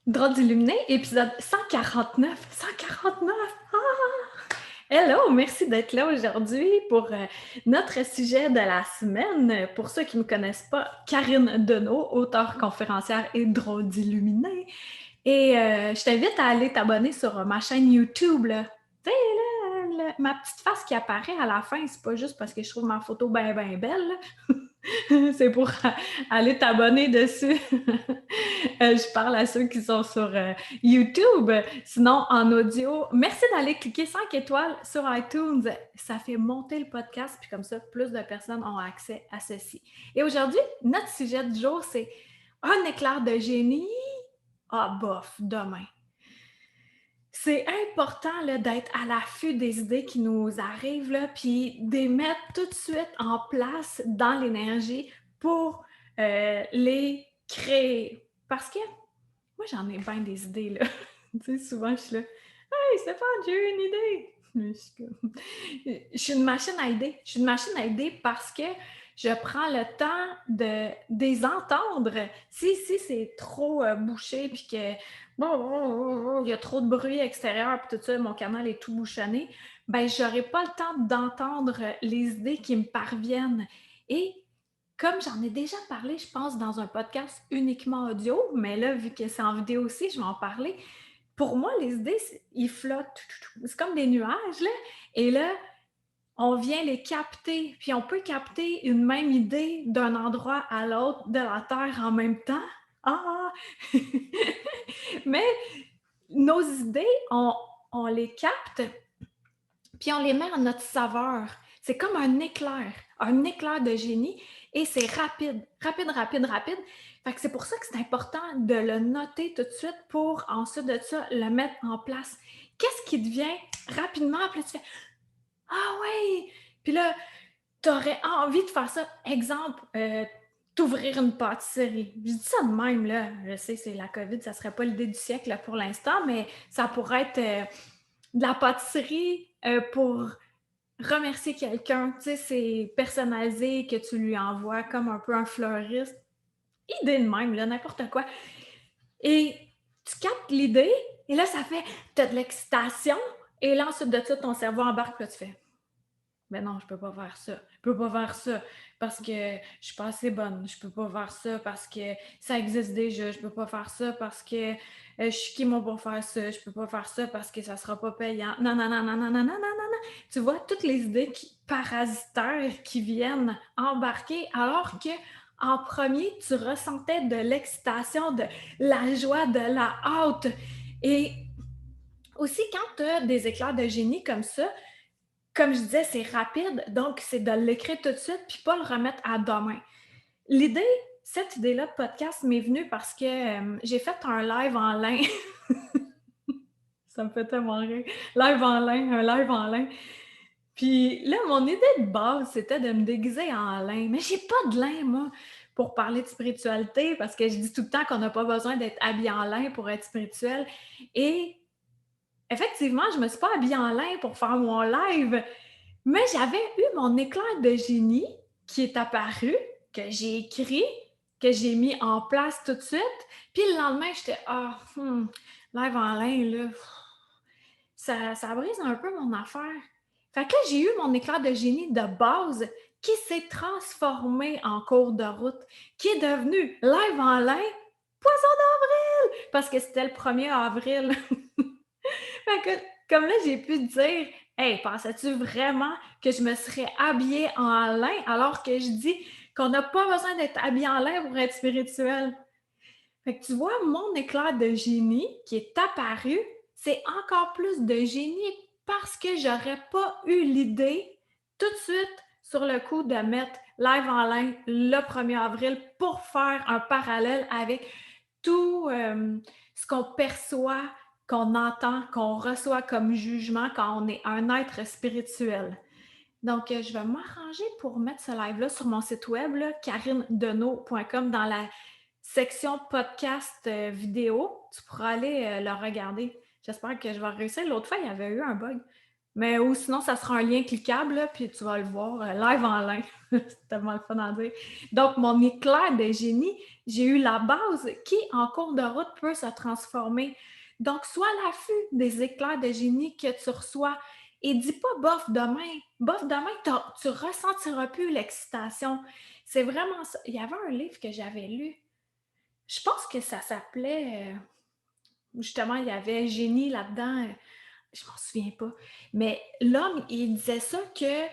Drôle d'illuminé, épisode 149. 149! Ah! Hello, merci d'être là aujourd'hui pour notre sujet de la semaine. Pour ceux qui ne me connaissent pas, Karine Deneau, auteure conférencière et drôle d'illuminé. Et je t'invite à aller t'abonner sur ma chaîne YouTube, là. Tu sais, là, ma petite face qui apparaît à la fin, c'est pas juste parce que je trouve ma photo bien, bien belle, là. C'est pour aller t'abonner dessus. Je parle à ceux qui sont sur YouTube. Sinon, en audio, merci d'aller cliquer 5 étoiles sur iTunes. Ça fait monter le podcast, puis comme ça, plus de personnes ont accès à ceci. Et aujourd'hui, notre sujet du jour, c'est un éclair de génie. Ah, bof, demain. C'est important là, d'être à l'affût des idées qui nous arrivent, là, puis de les mettre tout de suite en place dans l'énergie pour les créer. Parce que moi, j'en ai bien des idées, là. Tu sais, souvent, je suis là, « Hey, Stéphane, j'ai eu une idée! » Je suis une machine à idées. Je suis une machine à idées parce que je prends le temps de les entendre. Si c'est trop bouché, puis que il y a trop de bruit extérieur, puis tout ça, mon canal est tout bouchonné, ben j'aurai pas le temps d'entendre les idées qui me parviennent. Et comme j'en ai déjà parlé, je pense, dans un podcast uniquement audio, mais là, vu que c'est en vidéo aussi, je vais en parler. Pour moi, les idées, ils flottent. C'est comme des nuages, là. Et là, on vient les capter. Puis on peut capter une même idée d'un endroit à l'autre de la Terre en même temps. Ah! Mais nos idées, on les capte, puis on les met en notre saveur. C'est comme un éclair de génie, et c'est rapide, rapide, rapide, rapide. Fait que c'est pour ça que c'est important de le noter tout de suite pour ensuite de ça le mettre en place. Qu'est-ce qui devient rapidement? Puis là, tu fais « Ah ouais! » Puis là, tu aurais envie de faire ça. Exemple, t'ouvrir une pâtisserie. Je dis ça de même, là. Je sais, c'est la COVID, ça serait pas l'idée du siècle là, pour l'instant, mais ça pourrait être de la pâtisserie pour remercier quelqu'un. Tu sais, c'est personnalisé que tu lui envoies comme un peu un fleuriste. Idée de même, là, n'importe quoi. Et tu captes l'idée, et là, ça fait, t'as de l'excitation, et là, ensuite de ça, ton cerveau embarque, là, tu fais, ben non, je peux pas faire ça. Je peux pas faire ça parce que je suis pas assez bonne. Je peux pas faire ça parce que ça existe déjà. Je peux pas faire ça parce que je suis qui moi pour faire ça. Je peux pas faire ça parce que ça sera pas payant. Non, non, non, non, non, non, non, non, non, non. Tu vois, toutes les idées parasitaires qui viennent embarquer alors que en premier, tu ressentais de l'excitation, de la joie, de la hâte. Et aussi, quand tu as des éclairs de génie comme ça, comme je disais, c'est rapide, donc c'est de l'écrire tout de suite puis pas le remettre à demain. L'idée, cette idée-là de podcast m'est venue parce que j'ai fait un live en lin. Ça me fait tellement rire. Live en lin, un live en lin. Puis là, mon idée de base, c'était de me déguiser en lin. Mais j'ai pas de lin, moi, pour parler de spiritualité, parce que je dis tout le temps qu'on n'a pas besoin d'être habillé en lin pour être spirituel. Et effectivement, je me suis pas habillée en lin pour faire mon live. Mais j'avais eu mon éclair de génie qui est apparu, que j'ai écrit, que j'ai mis en place tout de suite. Puis le lendemain, j'étais « Ah, live en lin, là, ça brise un peu mon affaire. » Fait que là, j'ai eu mon éclair de génie de base qui s'est transformé en cours de route, qui est devenu live en lin, poisson d'avril, parce que c'était le 1er avril. Fait que, comme là, j'ai pu dire, hey, pensais-tu vraiment que je me serais habillée en lin alors que je dis qu'on n'a pas besoin d'être habillé en lin pour être spirituel? Fait que tu vois, mon éclair de génie qui est apparu, c'est encore plus de génie parce que j'aurais pas eu l'idée tout de suite sur le coup de mettre live en lin le 1er avril pour faire un parallèle avec tout ce qu'on perçoit, qu'on entend, qu'on reçoit comme jugement quand on est un être spirituel. Donc, je vais m'arranger pour mettre ce live-là sur mon site web, karinedeneau.com, dans la section podcast vidéo. Tu pourras aller le regarder. J'espère que je vais réussir. L'autre fois, il y avait eu un bug. Mais ou sinon, ça sera un lien cliquable, là, puis tu vas le voir live en lin. C'est tellement le fun à dire. Donc, mon éclair de génie, j'ai eu la base qui, en cours de route, peut se transformer. Donc, sois à l'affût des éclairs de génie que tu reçois et dis pas bof demain. Bof demain, tu ressentiras plus l'excitation. C'est vraiment ça. Il y avait un livre que j'avais lu. Je pense que ça s'appelait, justement, il y avait génie là-dedans. Je m'en souviens pas. Mais l'homme, il disait ça que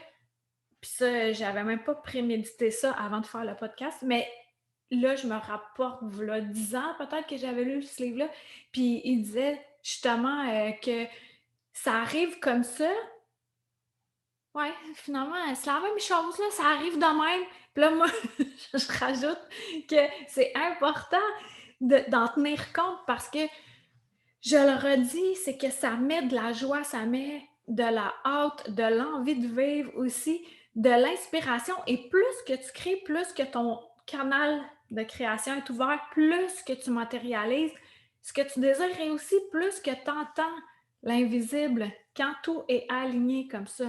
puis ça, j'avais même pas prémédité ça avant de faire le podcast, mais là, je me rapporte, voilà 10 ans peut-être que j'avais lu ce livre-là, puis il disait justement que ça arrive comme ça. Ouais, finalement, c'est la même chose, là, ça arrive de même. Puis là, moi, je rajoute que c'est important d'en tenir compte parce que je le redis, c'est que ça met de la joie, ça met de la hâte, de l'envie de vivre aussi, de l'inspiration. Et plus que tu crées, plus que ton canal de création est ouvert, plus que tu matérialises ce que tu désires et aussi plus que tu entends l'invisible quand tout est aligné comme ça.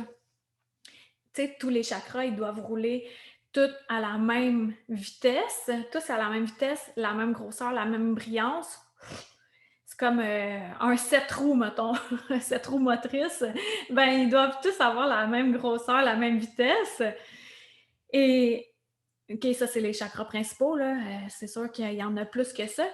Tu sais, tous les chakras, ils doivent rouler tous à la même vitesse, tous à la même vitesse, la même grosseur, la même brillance. C'est comme un 7 roues, mettons, un 7 roues motrice. Ben, ils doivent tous avoir la même grosseur, la même vitesse. Et, OK, ça, c'est les chakras principaux, là. C'est sûr qu'il y en a plus que ça.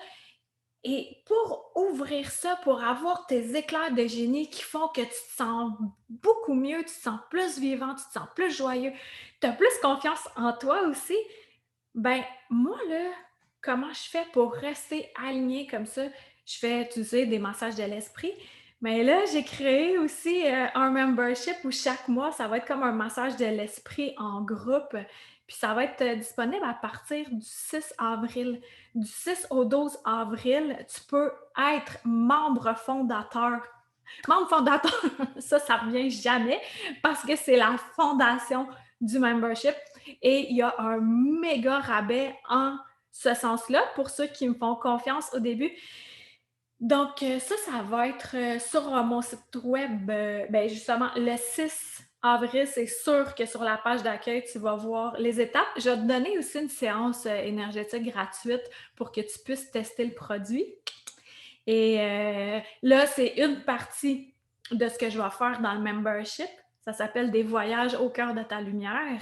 Et pour ouvrir ça, pour avoir tes éclairs de génie qui font que tu te sens beaucoup mieux, tu te sens plus vivant, tu te sens plus joyeux, tu as plus confiance en toi aussi, ben moi, là, comment je fais pour rester alignée comme ça? Je fais, tu sais, des massages de l'esprit. Mais là, j'ai créé aussi un membership où chaque mois, ça va être comme un massage de l'esprit en groupe. Puis ça va être disponible à partir du 6 avril. Du 6 au 12 avril, tu peux être membre fondateur. Membre fondateur, ça revient jamais parce que c'est la fondation du membership. Et il y a un méga rabais en ce sens-là pour ceux qui me font confiance au début. Donc, ça va être sur mon site web, ben justement, le 6 avril, c'est sûr que sur la page d'accueil, tu vas voir les étapes. Je vais te donner aussi une séance énergétique gratuite pour que tu puisses tester le produit. Et là, c'est une partie de ce que je vais faire dans le membership. Ça s'appelle des voyages au cœur de ta lumière.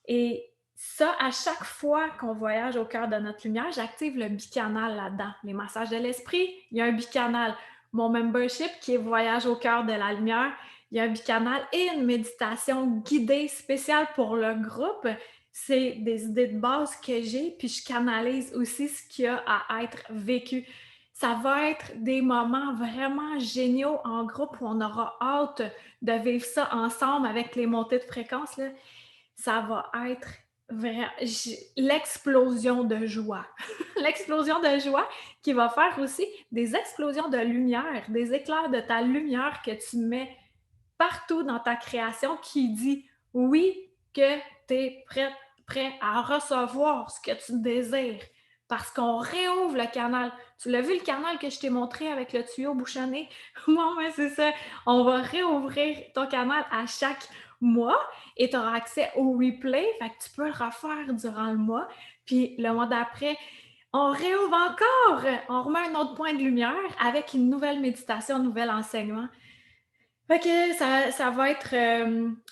Et ça, à chaque fois qu'on voyage au cœur de notre lumière, j'active le bicanal là-dedans. Les massages de l'esprit, il y a un bicanal. Mon membership, qui est Voyage au cœur de la lumière, il y a un bicanal et une méditation guidée spéciale pour le groupe. C'est des idées de base que j'ai, puis je canalise aussi ce qu'il y a à être vécu. Ça va être des moments vraiment géniaux en groupe où on aura hâte de vivre ça ensemble avec les montées de fréquence, là. Ça va être l'explosion de joie. L'explosion de joie qui va faire aussi des explosions de lumière, des éclairs de ta lumière que tu mets partout dans ta création qui dit oui que tu es prêt à recevoir ce que tu désires. Parce qu'on réouvre le canal. Tu l'as vu le canal que je t'ai montré avec le tuyau bouchonné? Bon, mais c'est ça. On va réouvrir ton canal à chaque mois et tu auras accès au replay. Fait que tu peux le refaire durant le mois. Puis le mois d'après, on réouvre encore. On remet un autre point de lumière avec une nouvelle méditation, un nouvel enseignement. Fait que ça va être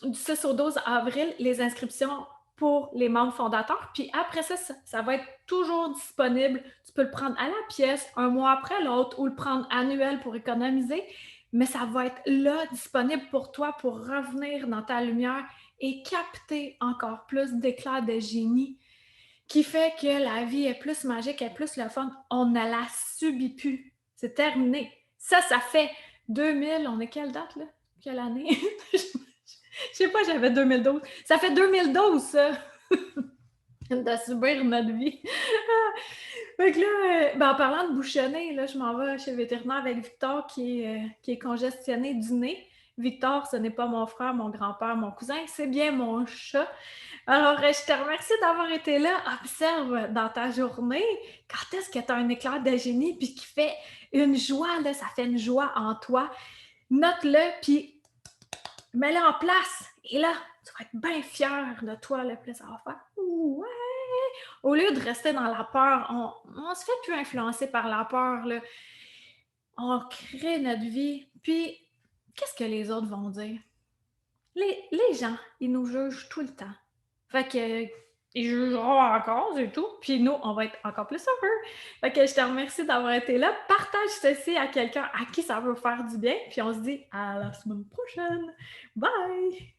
du 6 au 12 avril, les inscriptions pour les membres fondateurs. Puis après ça va être toujours disponible. Tu peux le prendre à la pièce, un mois après l'autre, ou le prendre annuel pour économiser. Mais ça va être là, disponible pour toi, pour revenir dans ta lumière et capter encore plus d'éclats de génie qui fait que la vie est plus magique, est plus le fun. On ne la subit plus. C'est terminé. Ça fait 2000, on est quelle date, là? Quelle année? Je sais pas, j'avais 2012. Ça fait 2012, ça! De subir notre vie. Fait que là, ben en parlant de bouchonner, là, je m'en vais chez le vétérinaire avec Victor qui est congestionné du nez. Victor, ce n'est pas mon frère, mon grand-père, mon cousin, c'est bien mon chat. Alors, je te remercie d'avoir été là. Observe dans ta journée quand est-ce que tu as un éclair de génie puis qui fait une joie, là, ça fait une joie en toi. Note-le, puis mets-le en place Et là, tu vas être bien fier de toi, là, puis là, ça va faire ouais! Au lieu de rester dans la peur, on se fait plus influencer par la peur, là. On crée notre vie, puis qu'est-ce que les autres vont dire? Les gens, ils nous jugent tout le temps. Fait que ils jugeront encore, c'est tout. Puis nous, on va être encore plus heureux. Fait que je te remercie d'avoir été là. Partage ceci à quelqu'un à qui ça veut faire du bien. Puis on se dit à la semaine prochaine. Bye!